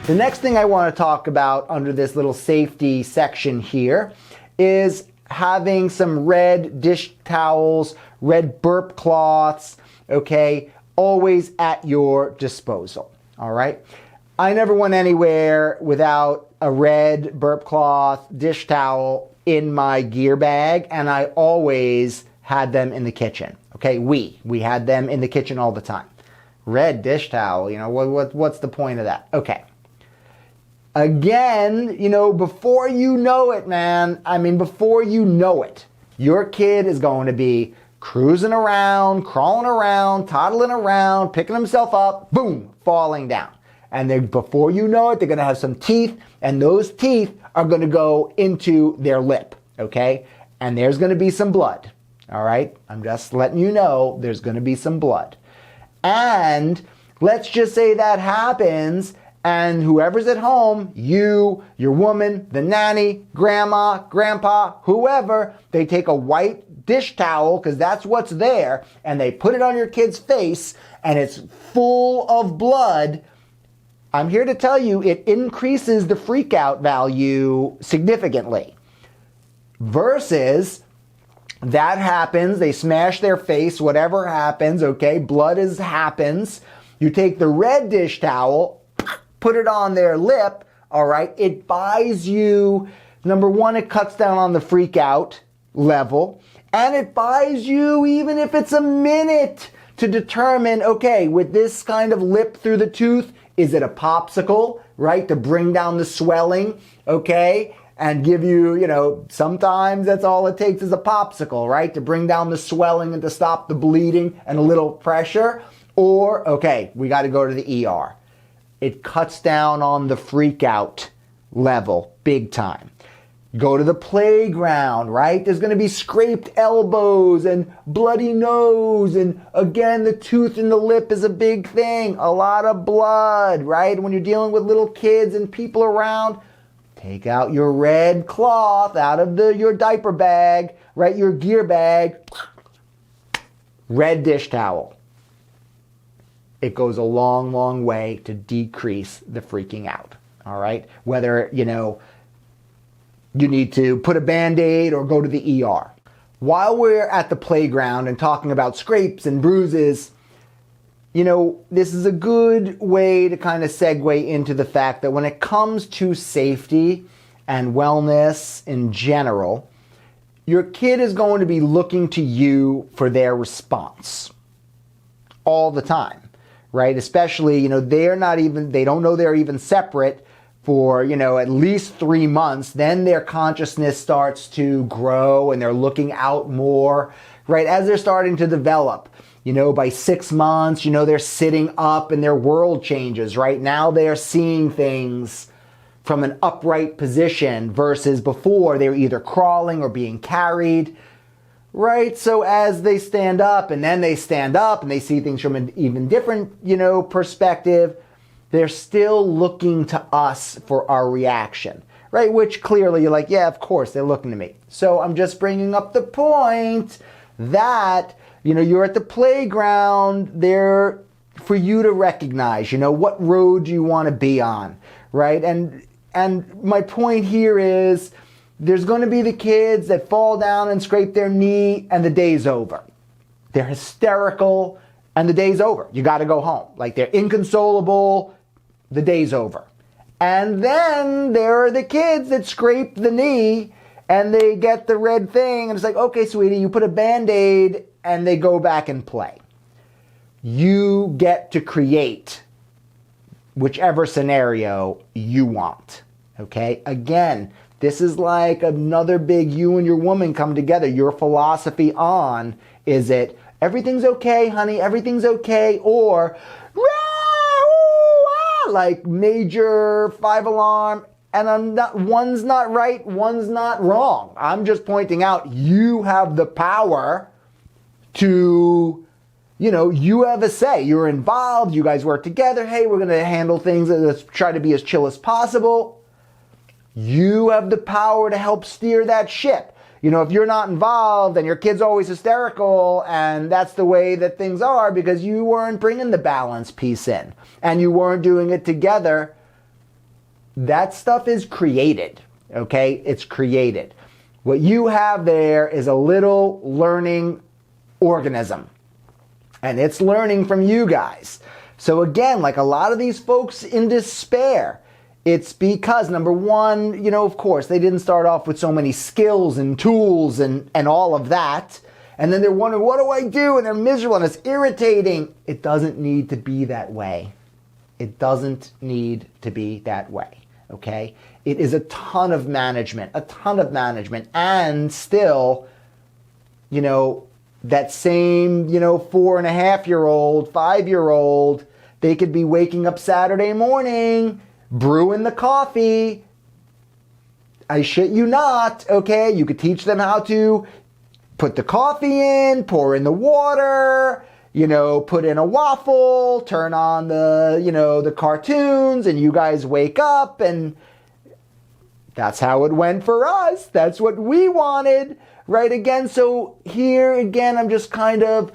The next thing I want to talk about under this little safety section here is having some red dish towels, red burp cloths, okay, always at your disposal, all right? I never went anywhere without a red burp cloth, dish towel in my gear bag, and I always had them in the kitchen, okay? We had them in the kitchen all the time. Red dish towel, you know, what's the point of that? Okay. Again, you know, before you know it, man, I mean, before you know it, your kid is going to be cruising around, crawling around, toddling around, picking himself up, boom, falling down. And then before you know it, they're going to have some teeth, and those teeth are going to go into their lip, okay? And there's going to be some blood, all right? I'm just letting you know there's going to be some blood. And let's just say that happens, and whoever's at home, you, your woman, the nanny, grandma, grandpa, whoever, they take a white dish towel, because that's what's there, and they put it on your kid's face, and it's full of blood. I'm here to tell you it increases the freak out value significantly. Versus that happens, they smash their face, whatever happens, okay, blood happens. You take the red dish towel, put it on their lip, all right, it buys you, number one, it cuts down on the freak out level, and it buys you, even if it's a minute, to determine, okay, with this kind of lip through the tooth, is it a popsicle, right, to bring down the swelling, okay, and give you, you know, sometimes that's all it takes is a popsicle, right, to bring down the swelling and to stop the bleeding and a little pressure, or, okay, we got to go to the ER. It cuts down on the freak out level big time. Go to the playground, right? There's going to be scraped elbows and bloody nose. And again, the tooth in the lip is a big thing. A lot of blood, right? When you're dealing with little kids and people around, take out your red cloth out of your diaper bag, right? Your gear bag. Red dish towel. It goes a long, long way to decrease the freaking out, all right? Whether, you know, you need to put a Band-Aid or go to the ER. While we're at the playground and talking about scrapes and bruises, you know, this is a good way to kind of segue into the fact that when it comes to safety and wellness in general, your kid is going to be looking to you for their response all the time, right? Especially, you know, they don't know they're even separate for, you know, at least 3 months. Then their consciousness starts to grow and they're looking out more, right? As they're starting to develop, you know, by 6 months, you know, they're sitting up and their world changes, right? Now they're seeing things from an upright position versus before they were either crawling or being carried, right? So as they stand up and then they stand up and they see things from an even different, you know, perspective, they're still looking to us for our reaction, right? Which clearly you're like, yeah, of course, they're looking to me. So I'm just bringing up the point that, you know, you're at the playground there for you to recognize, you know, what road you want to be on, right? And my point here is there's going to be the kids that fall down and scrape their knee and the day's over. They're hysterical and the day's over. You got to go home. Like they're inconsolable. The day's over. And then there are the kids that scrape the knee and they get the red thing and it's like, okay, sweetie, you put a Band-Aid and they go back and play. You get to create whichever scenario you want. Okay? Again, this is like another big you and your woman come together. Your philosophy on, is it everything's okay, honey, everything's okay, or like major 5 alarm, and one's not right, one's not wrong. I'm just pointing out you have the power to, you know, you have a say. You're involved, you guys work together. Hey, we're going to handle things, let's try to be as chill as possible. You have the power to help steer that ship. You know, if you're not involved and your kid's always hysterical and that's the way that things are because you weren't bringing the balance piece in and you weren't doing it together, that stuff is created, okay? It's created. What you have there is a little learning organism, and it's learning from you guys. So again, like a lot of these folks in despair, it's because, number one, of course, they didn't start off with so many skills and tools and all of that. And then they're wondering, what do I do? And they're miserable and it's irritating. It doesn't need to be that way. It doesn't need to be that way, okay? It is a ton of management. And still, that same, 4.5-year-old, 5-year-old, they could be waking up Saturday morning, brewing the coffee. I shit you not, okay? You could teach them how to put the coffee in, pour in the water, put in a waffle, turn on the cartoons, and you guys wake up, and that's how it went for us. That's what we wanted, right? Again, so here again, I'm just kind of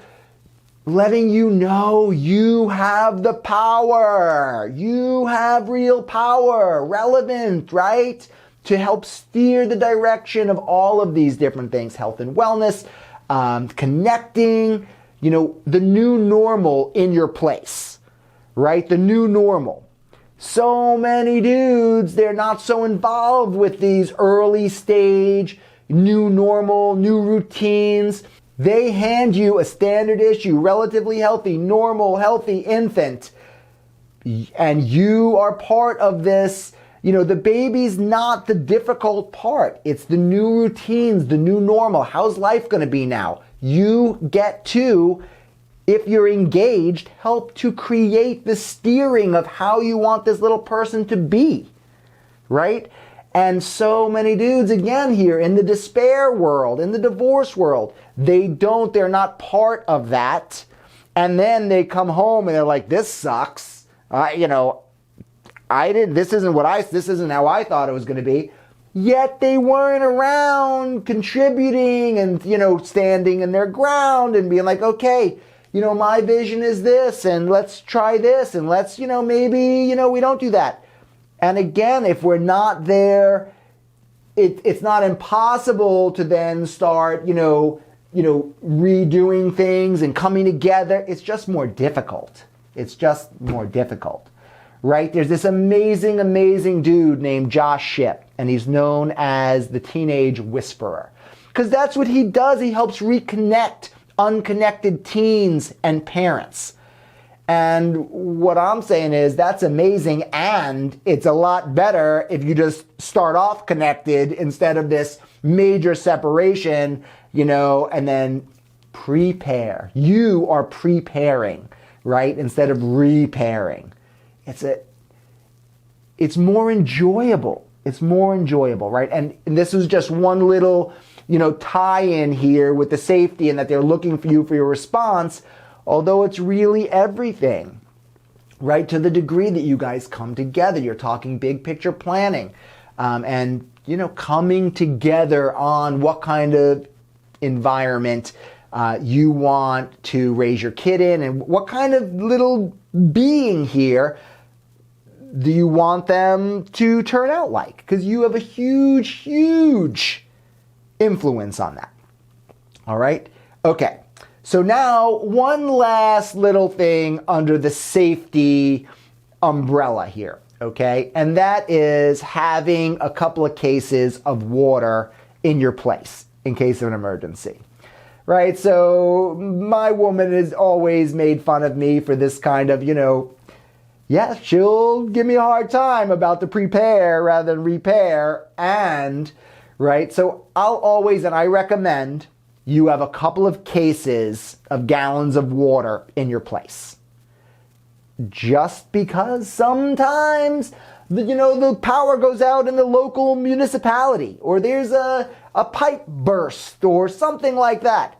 letting you know you have the power. You have real power, relevant, right? To help steer the direction of all of these different things, health and wellness, connecting, the new normal in your place, right? The new normal. So many dudes, they're not so involved with these early stage, new normal, new routines. They hand you a standard issue, relatively healthy, normal, healthy infant, and you are part of this. The baby's not the difficult part. It's the new routines, the new normal. How's life going to be now? You get to, if you're engaged, help to create the steering of how you want this little person to be, right? And so many dudes, again, here in the despair world, in the divorce world, they're not part of that. And then they come home and they're like, this sucks. This isn't how I thought it was going to be. Yet they weren't around contributing and, standing in their ground and being like, okay, my vision is this and let's try this and let's, maybe, we don't do that. And again, if we're not there, it's not impossible to then start, redoing things and coming together. It's just more difficult. Right? There's this amazing, amazing dude named Josh Shipp, and he's known as the Teenage Whisperer. Because that's what he does. He helps reconnect unconnected teens and parents. And what I'm saying is that's amazing, and it's a lot better if you just start off connected instead of this major separation, and then prepare. You are preparing, right? Instead of repairing. It's more enjoyable. It's more enjoyable, right? And this is just one little, tie-in here with the safety and that they're looking for you for your response, although it's really everything, right? To the degree that you guys come together, you're talking big picture planning, and, coming together on what kind of environment you want to raise your kid in and what kind of little being here do you want them to turn out like? Because you have a huge, huge influence on that. All right? Okay. So now one last little thing under the safety umbrella here. Okay? And that is having a couple of cases of water in your place in case of an emergency. Right? So my woman has always made fun of me for this kind of, yeah, she'll give me a hard time about the prepare rather than repair. And, right, so I'll always, and I recommend, you have a couple of cases of gallons of water in your place. Just because sometimes, the power goes out in the local municipality, or there's a pipe burst or something like that.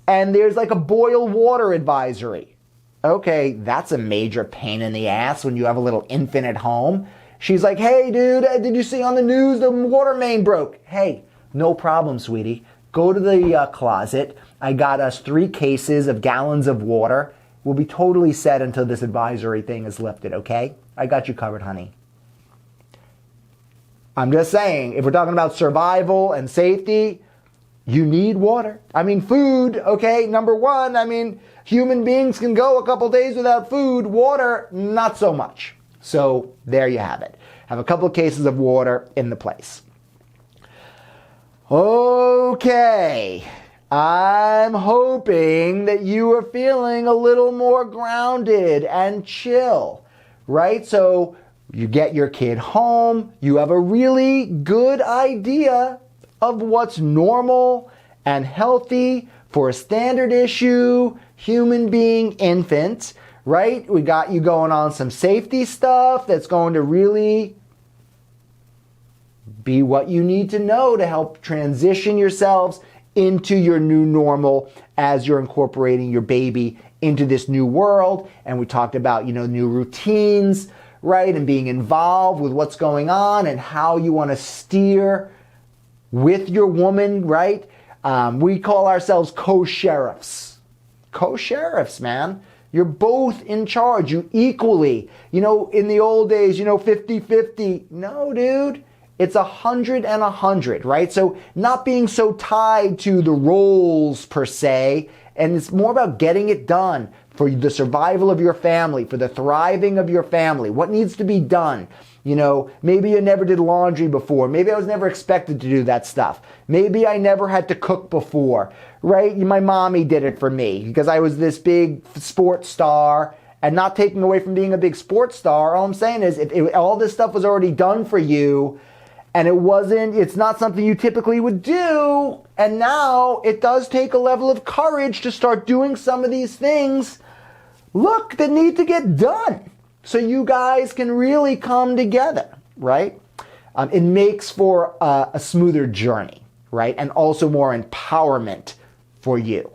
And there's like a boil water advisory. Okay, that's a major pain in the ass when you have a little infant at home. She's like, hey, dude, did you see on the news the water main broke? Hey, no problem, sweetie. Go to the closet. I got us 3 cases of gallons of water. We'll be totally set until this advisory thing is lifted, okay? I got you covered, honey. I'm just saying, if we're talking about survival and safety, you need water. I mean, food, okay, number one. I mean, human beings can go a couple days without food. Water, not so much. So there you have it. Have a couple of cases of water in the place. Okay, I'm hoping that you are feeling a little more grounded and chill, right? So you get your kid home, you have a really good idea of what's normal and healthy for a standard issue human being infant, right? We got you going on some safety stuff that's going to really be what you need to know to help transition yourselves into your new normal as you're incorporating your baby into this new world. And we talked about, new routines, right? And being involved with what's going on and how you want to steer with your woman, right? We call ourselves co-sheriffs. Co-sheriffs, man. You're both in charge. You equally, in the old days, 50-50. No, dude. It's 100 and 100, right? So not being so tied to the roles per se, and it's more about getting it done for the survival of your family, for the thriving of your family. What needs to be done? Maybe you never did laundry before. Maybe I was never expected to do that stuff. Maybe I never had to cook before, right? My mommy did it for me because I was this big sports star. And not taking away from being a big sports star, all I'm saying is if all this stuff was already done for you, and it's not something you typically would do, and now it does take a level of courage to start doing some of these things, that need to get done so you guys can really come together, right? It makes for a smoother journey, right? And also more empowerment for you.